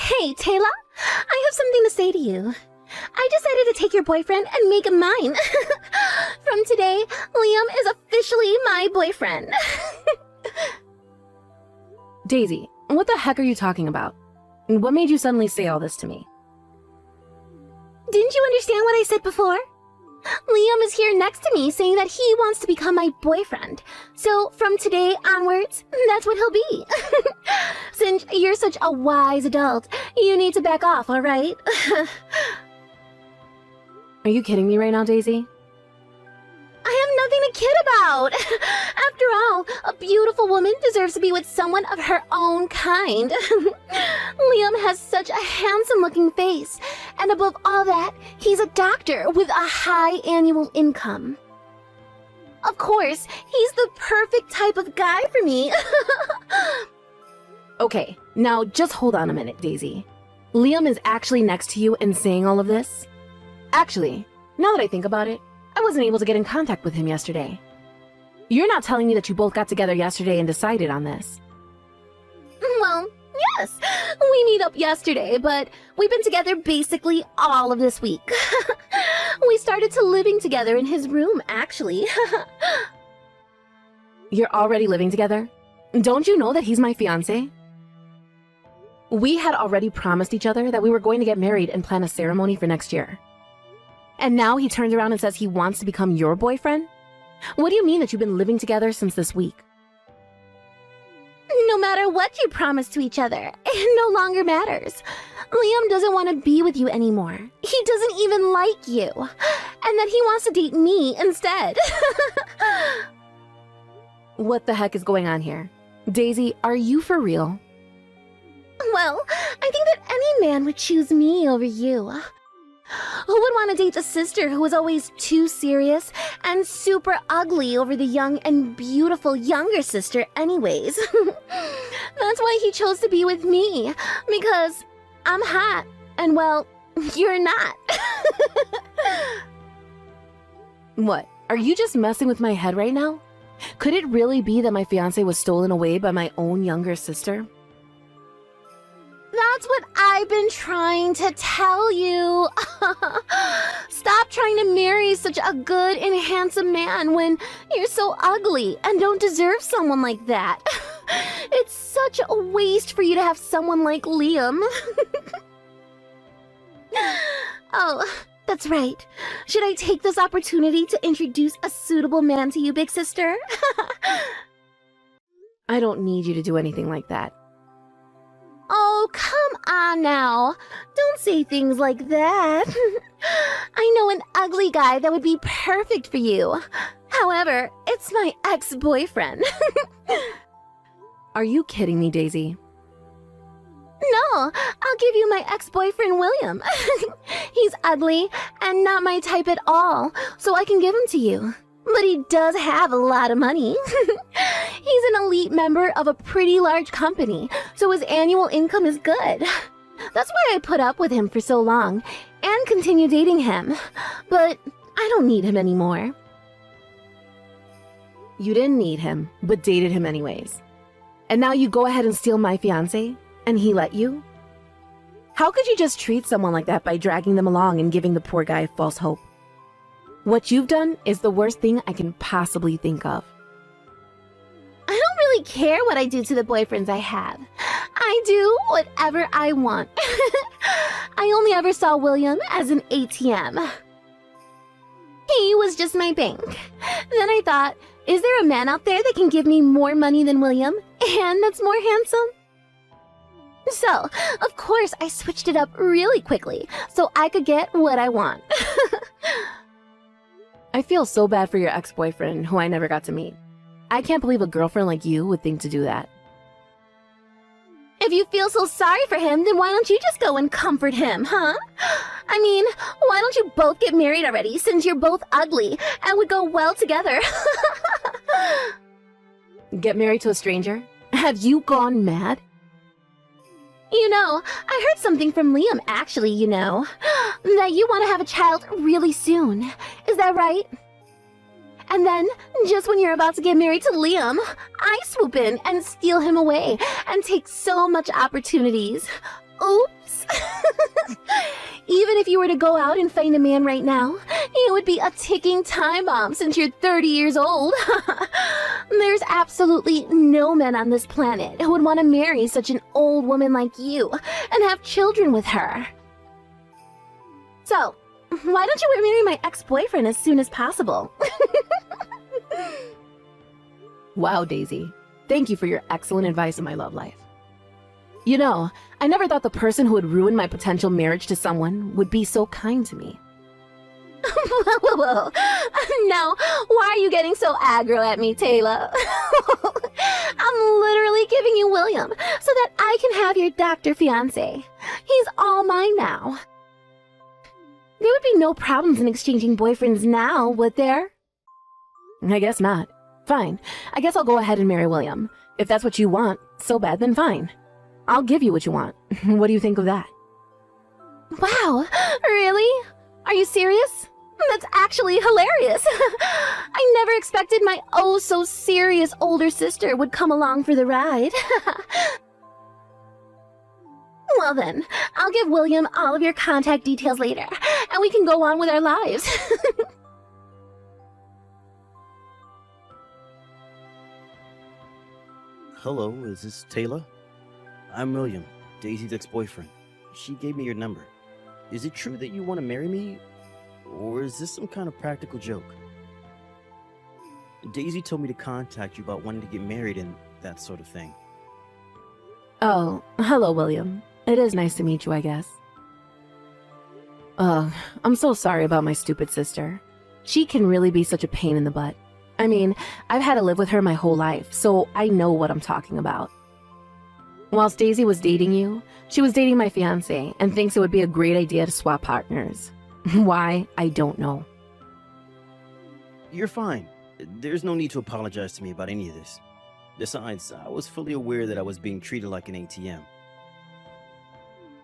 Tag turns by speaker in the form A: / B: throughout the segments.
A: Hey, Taylor, I have something to say to you. I decided to take your boyfriend and make him mine. From today, Liam is officially my boyfriend.
B: Daisy, what the heck are you talking about? What made you suddenly say all this to me?
A: Didn't you understand what I said before? Liam is here next to me saying that he wants to become my boyfriend. So from today onwards, that's what he'll be. Since you're such a wise adult, you need to back off, all right?
B: Are you kidding me right now, Daisy?
A: I have nothing to kid about. After all, a beautiful woman deserves to be with someone of her own kind. Liam has such a handsome-looking face, and above all that, he's a doctor with a high annual income. Of course, he's the perfect type of guy for me.
B: Okay, now just hold on a minute, Daisy. Liam is actually next to you and saying all of this? Actually, now that I think about it, I wasn't able to get in contact with him yesterday. You're not telling me that you both got together yesterday and decided on this.
A: Well, yes, we meet up yesterday, but we've been together basically all of this week. We started to living together in his room, actually.
B: You're already living together? Don't you know that he's my fiancé? We had already promised each other that we were going to get married and plan a ceremony for next year. And now he turns around and says he wants to become your boyfriend? What do you mean that you've been living together since this week?
A: No matter what you promised to each other, it no longer matters. Liam doesn't want to be with you anymore. He doesn't even like you. And that he wants to date me instead.
B: What the heck is going on here? Daisy, are you for real?
A: Well, I think that any man would choose me over you. Who would want to date a sister who was always too serious and super ugly over the young and beautiful younger sister anyways? That's why he chose to be with me, because I'm hot, and well, you're not.
B: What, are you just messing with my head right now? Could it really be that my fiancé was stolen away by my own younger sister?
A: That's what I've been trying to tell you. Stop trying to marry such a good and handsome man when you're so ugly and don't deserve someone like that. It's such a waste for you to have someone like Liam. Oh, that's right. Should I take this opportunity to introduce a suitable man to you, big sister?
B: I don't need you to do anything like that.
A: Oh, come on now. Don't say things like that. I know an ugly guy that would be perfect for you. However, it's my ex-boyfriend.
B: Are you kidding me, Daisy?
A: No, I'll give you my ex-boyfriend, William. He's ugly and not my type at all, so I can give him to you. But he does have a lot of money. He's an elite member of a pretty large company, so his annual income is good. That's why I put up with him for so long and continue dating him. But I don't need him anymore.
B: You didn't need him, but dated him anyways. And now you go ahead and steal my fiancé, and he let you? How could you just treat someone like that by dragging them along and giving the poor guy false hope? What you've done is the worst thing I can possibly think of.
A: I don't really care what I do to the boyfriends I have. I do whatever I want. I only ever saw William as an ATM. He was just my bank. Then I thought, is there a man out there that can give me more money than William and that's more handsome? So, of course, I switched it up really quickly so I could get what I want.
B: I feel so bad for your ex-boyfriend, who I never got to meet. I can't believe a girlfriend like you would think to do that.
A: If you feel so sorry for him, then why don't you just go and comfort him, huh? I mean, why don't you both get married already, since you're both ugly and would go well together?
B: Get married to a stranger? Have you gone mad?
A: You know, I heard something from Liam, actually, that you want to have a child really soon. Is that right? And then, just when you're about to get married to Liam, I swoop in and steal him away and take so much opportunities. Oops. Even if you were to go out and find a man right now, it would be a ticking time bomb since you're 30 years old. There's absolutely no men on this planet who would want to marry such an old woman like you and have children with her. So, why don't you marry my ex-boyfriend as soon as possible?
B: Wow, Daisy. Thank you for your excellent advice in my love life. You know, I never thought the person who would ruin my potential marriage to someone would be so kind to me.
A: Whoa. Now, why are you getting so aggro at me, Taylor? I'm literally giving you William so that I can have your doctor fiancé. He's all mine now. There would be no problems in exchanging boyfriends now, would there?
B: I guess not. Fine. I guess I'll go ahead and marry William. If that's what you want so bad, then fine. I'll give you what you want. What do you think of that?
A: Wow, really? Are you serious? That's actually hilarious. I never expected my oh-so-serious older sister would come along for the ride. Well then, I'll give William all of your contact details later, and we can go on with our lives.
C: Hello, is this Taylor? I'm William, Daisy's ex-boyfriend. She gave me your number. Is it true that you want to marry me? Or is this some kind of practical joke? Daisy told me to contact you about wanting to get married and that sort of thing.
B: Oh, hello, William. It is nice to meet you, I guess. I'm so sorry about my stupid sister. She can really be such a pain in the butt. I mean, I've had to live with her my whole life, so I know what I'm talking about. Whilst Daisy was dating you, she was dating my fiancé and thinks it would be a great idea to swap partners. Why, I don't know.
C: You're fine. There's no need to apologize to me about any of this. Besides, I was fully aware that I was being treated like an ATM.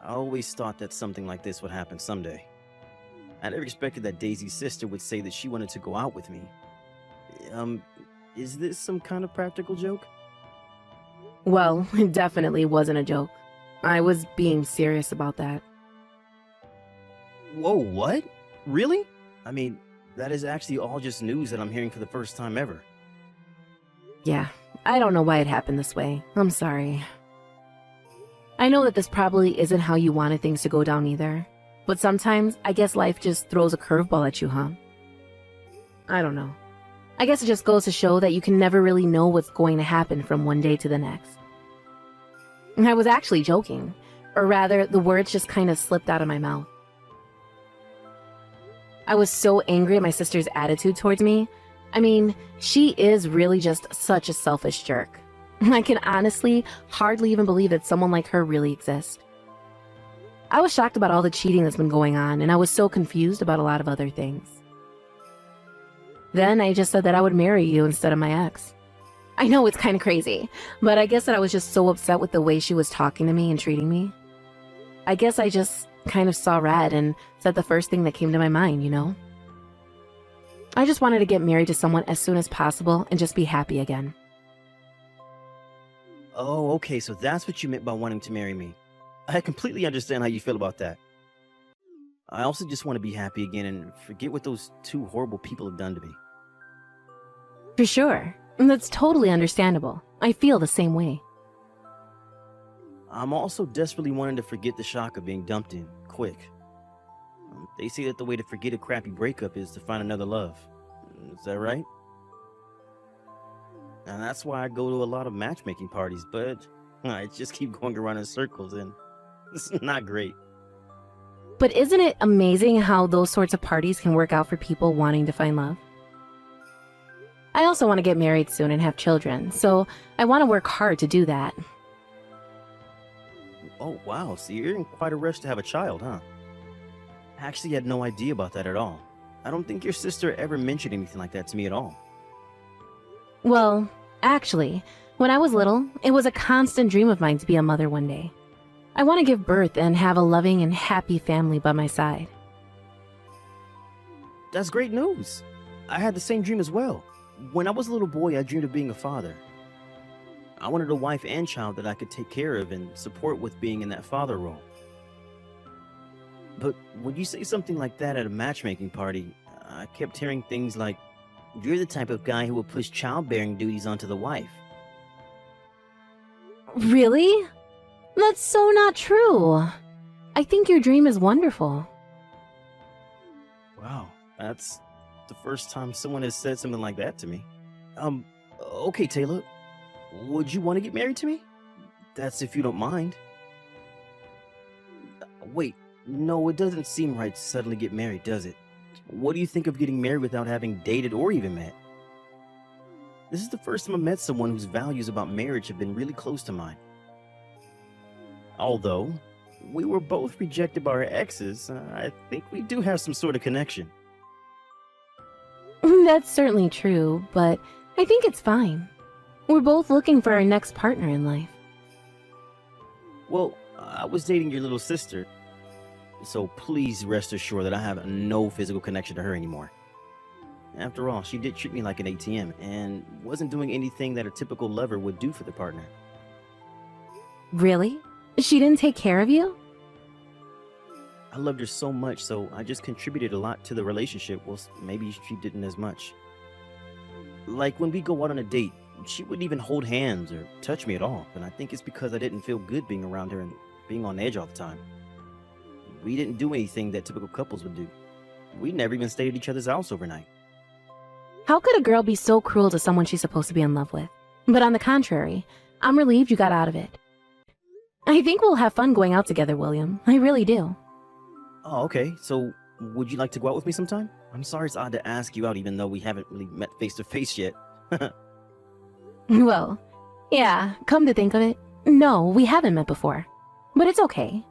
C: I always thought that something like this would happen someday. I never expected that Daisy's sister would say that she wanted to go out with me. Is this some kind of practical joke?
B: Well, it definitely wasn't a joke. I was being serious about that.
C: Whoa, what? Really? I mean, that is actually all just news that I'm hearing for the first time ever.
B: Yeah, I don't know why it happened this way. I'm sorry. I know that this probably isn't how you wanted things to go down either. But sometimes, I guess life just throws a curveball at you, huh? I don't know. I guess it just goes to show that you can never really know what's going to happen from one day to the next. I was actually joking. Or rather, the words just kind of slipped out of my mouth. I was so angry at my sister's attitude towards me. I mean, she is really just such a selfish jerk. I can honestly hardly even believe that someone like her really exists. I was shocked about all the cheating that's been going on, and I was so confused about a lot of other things. Then I just said that I would marry you instead of my ex. I know it's kind of crazy, but I guess that I was just so upset with the way she was talking to me and treating me. I guess I just kind of saw red and said the first thing that came to my mind, you know? I just wanted to get married to someone as soon as possible and just be happy again.
C: Oh, okay, so that's what you meant by wanting to marry me. I completely understand how you feel about that. I also just want to be happy again and forget what those two horrible people have done to me.
B: For sure. That's totally understandable. I feel the same way.
C: I'm also desperately wanting to forget the shock of being dumped in, quick. They say that the way to forget a crappy breakup is to find another love. Is that right? And that's why I go to a lot of matchmaking parties, but I just keep going around in circles and it's not great.
B: But isn't it amazing how those sorts of parties can work out for people wanting to find love? I also want to get married soon and have children, so I want to work hard to do that.
C: Oh, wow, so you're in quite a rush to have a child, huh? I actually had no idea about that at all. I don't think your sister ever mentioned anything like that to me at all.
B: Well, actually, when I was little, it was a constant dream of mine to be a mother one day. I want to give birth and have a loving and happy family by my side.
C: That's great news. I had the same dream as well. When I was a little boy, I dreamed of being a father. I wanted a wife and child that I could take care of and support with being in that father role. But when you say something like that at a matchmaking party, I kept hearing things like, "You're the type of guy who will push childbearing duties onto the wife."
B: Really? That's so not true. I think your dream is wonderful.
C: Wow, that's the first time someone has said something like that to me. Okay, Taylor, would you want to get married to me? That's if you don't mind. Wait, no, it doesn't seem right to suddenly get married, does it? What do you think of getting married without having dated or even met? This is the first time I met someone whose values about marriage have been really close to mine. Although we were both rejected by our exes, I think we do have some sort of connection.
B: That's certainly true, but I think it's fine. We're both looking for our next partner in life.
C: Well, I was dating your little sister, so please rest assured that I have no physical connection to her anymore. After all, she did treat me like an ATM and wasn't doing anything that a typical lover would do for the partner.
B: Really? She didn't take care of you?
C: I loved her so much, so I just contributed a lot to the relationship. Well, maybe she didn't as much. Like when we go out on a date, she wouldn't even hold hands or touch me at all, and I think it's because I didn't feel good being around her and being on edge all the time. We didn't do anything that typical couples would do. We never even stayed at each other's house overnight.
B: How could a girl be so cruel to someone she's supposed to be in love with? But on the contrary, I'm relieved you got out of it. I think we'll have fun going out together, William. I really do.
C: Oh, okay. So, would you like to go out with me sometime? I'm sorry it's odd to ask you out even though we haven't really met face to face yet.
B: Well, yeah, come to think of it, no, we haven't met before. But it's okay.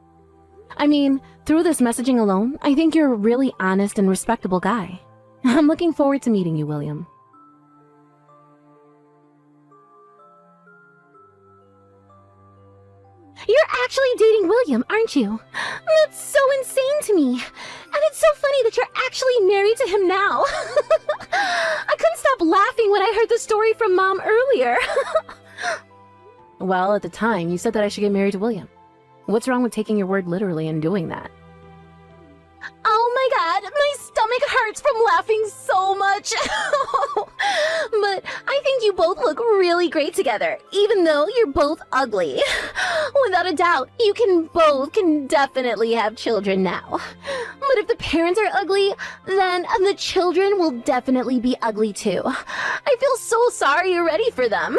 B: I mean, through this messaging alone, I think you're a really honest and respectable guy. I'm looking forward to meeting you, William.
A: You're actually dating William, aren't you? That's so insane to me. And it's so funny that you're actually married to him now. I couldn't stop laughing when I heard the story from Mom earlier.
B: Well, at the time, you said that I should get married to William. What's wrong with taking your word literally and doing that?
A: Oh my god, my stomach hurts from laughing so much. But I think you both look really great together, even though you're both ugly. Without a doubt, you can definitely have children now. But if the parents are ugly, then the children will definitely be ugly too. I feel so sorry already for them.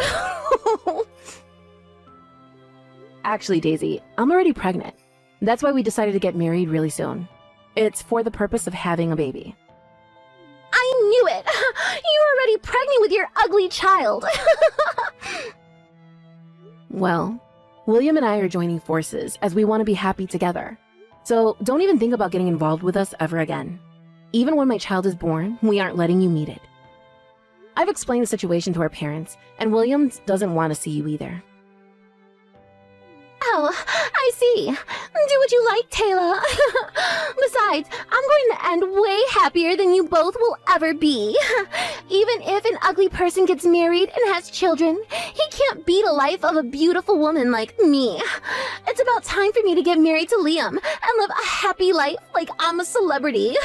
B: Actually, Daisy, I'm already pregnant. That's why we decided to get married really soon. It's for the purpose of having a baby.
A: I knew it! You're already pregnant with your ugly child!
B: Well, William and I are joining forces as we want to be happy together. So don't even think about getting involved with us ever again. Even when my child is born, we aren't letting you meet it. I've explained the situation to our parents, and William doesn't want to see you either.
A: Oh, I see. Do what you like, Taylor. Besides, I'm going to end way happier than you both will ever be. Even if an ugly person gets married and has children, he can't beat a life of a beautiful woman like me. It's about time for me to get married to Liam and live a happy life like I'm a celebrity.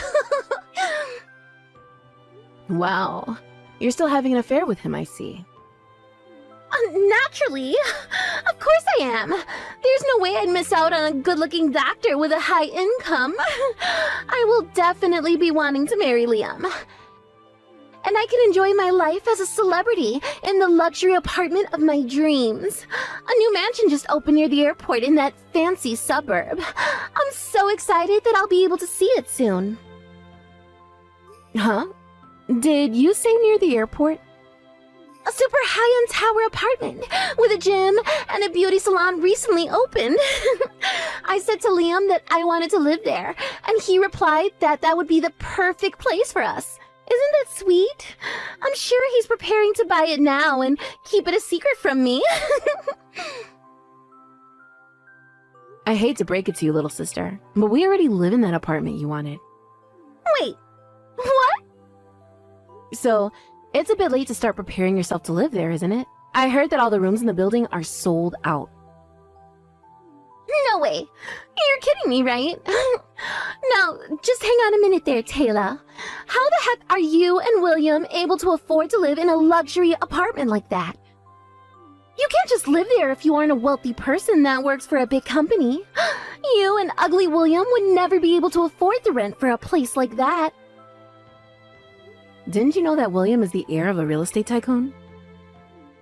B: Wow, you're still having an affair with him, I see.
A: Naturally. Of course I am. There's no way I'd miss out on a good-looking doctor with a high income. I will definitely be wanting to marry Liam. And I can enjoy my life as a celebrity in the luxury apartment of my dreams. A new mansion just opened near the airport in that fancy suburb. I'm so excited that I'll be able to see it soon.
B: Huh? Did you say near the airport?
A: A super high-end tower apartment with a gym and a beauty salon recently opened. I said to Liam that I wanted to live there, and he replied that that would be the perfect place for us. Isn't that sweet? I'm sure he's preparing to buy it now and keep it a secret from me.
B: I hate to break it to you, little sister, but we already live in that apartment you wanted.
A: Wait, what?
B: So, it's a bit late to start preparing yourself to live there, isn't it? I heard that all the rooms in the building are sold out.
A: No way. You're kidding me, right? Now, just hang on a minute there, Taylor. How the heck are you and William able to afford to live in a luxury apartment like that? You can't just live there if you aren't a wealthy person that works for a big company. You and ugly William would never be able to afford the rent for a place like that.
B: Didn't you know that William is the heir of a real estate tycoon?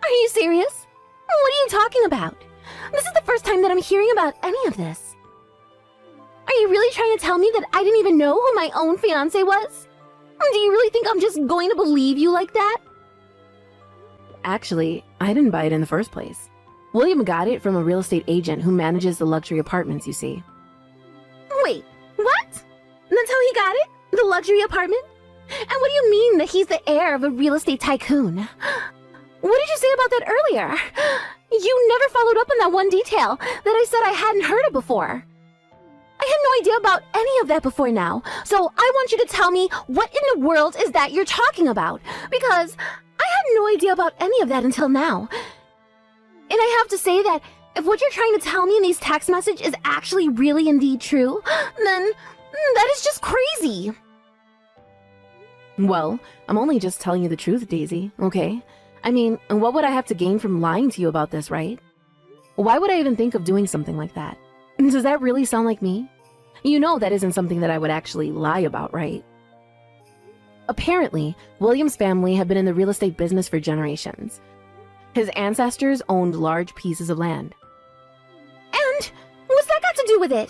A: Are you serious? What are you talking about? This is the first time that I'm hearing about any of this. Are you really trying to tell me that I didn't even know who my own fiancé was? Do you really think I'm just going to believe you like that?
B: Actually, I didn't buy it in the first place. William got it from a real estate agent who manages the luxury apartments, you see.
A: Wait, what? That's how he got it? The luxury apartment? And what do you mean that he's the heir of a real estate tycoon? What did you say about that earlier? You never followed up on that one detail that I said I hadn't heard of before. I had no idea about any of that before now, so I want you to tell me what in the world is that you're talking about, because I had no idea about any of that until now. And I have to say that if what you're trying to tell me in these text messages is actually really indeed true, then that is just crazy.
B: Well, I'm only just telling you the truth, Daisy, okay? I mean, what would I have to gain from lying to you about this, right? Why would I even think of doing something like that? Does that really sound like me? You know that isn't something that I would actually lie about, right? Apparently, William's family had been in the real estate business for generations. His ancestors owned large pieces of land.
A: And what's that got to do with it?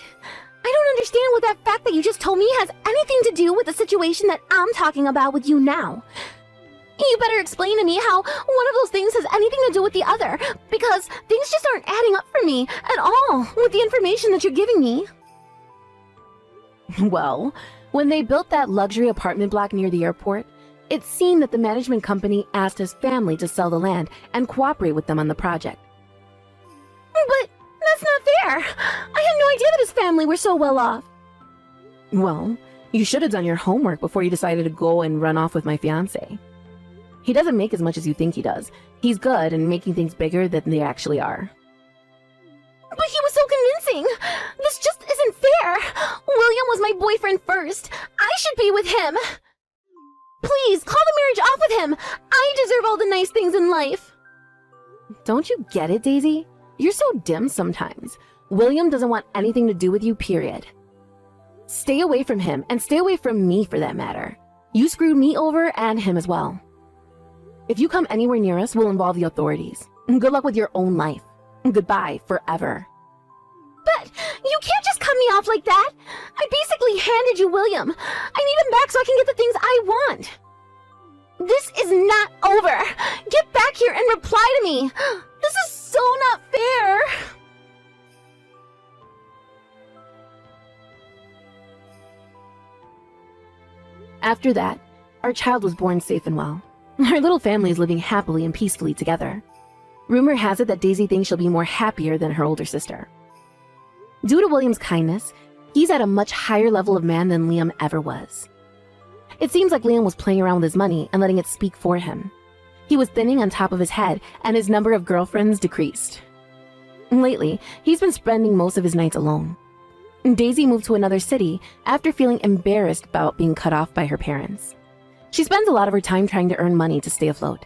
A: I don't understand what that fact that you just told me has anything to do with the situation that I'm talking about with you now. You better explain to me how one of those things has anything to do with the other, because things just aren't adding up for me at all with the information that you're giving me.
B: Well, when they built that luxury apartment block near the airport, it seemed that the management company asked his family to sell the land and cooperate with them on the project.
A: But that's not fair. I had no idea that his family were so well off.
B: Well, you should have done your homework before you decided to go and run off with my fiancé. He doesn't make as much as you think he does. He's good in making things bigger than they actually are.
A: But he was so convincing. This just isn't fair. William was my boyfriend first. I should be with him. Please, call the marriage off with him. I deserve all the nice things in life.
B: Don't you get it, Daisy? You're so dim sometimes. William doesn't want anything to do with you, period. Stay away from him, and stay away from me for that matter. You screwed me over and him as well. If you come anywhere near us, we'll involve the authorities. Good luck with your own life. Goodbye forever.
A: But you can't just cut me off like that. I basically handed you William. I need him back so I can get the things I want. This is not over. Get back here and reply to me. This is so not fair.
B: After that, our child was born safe and well. Our little family is living happily and peacefully together. Rumor has it that Daisy thinks she'll be more happier than her older sister. Due to William's kindness, he's at a much higher level of man than Liam ever was. It seems like Liam was playing around with his money and letting it speak for him. He was thinning on top of his head, and his number of girlfriends decreased. Lately, he's been spending most of his nights alone. Daisy moved to another city after feeling embarrassed about being cut off by her parents. She spends a lot of her time trying to earn money to stay afloat.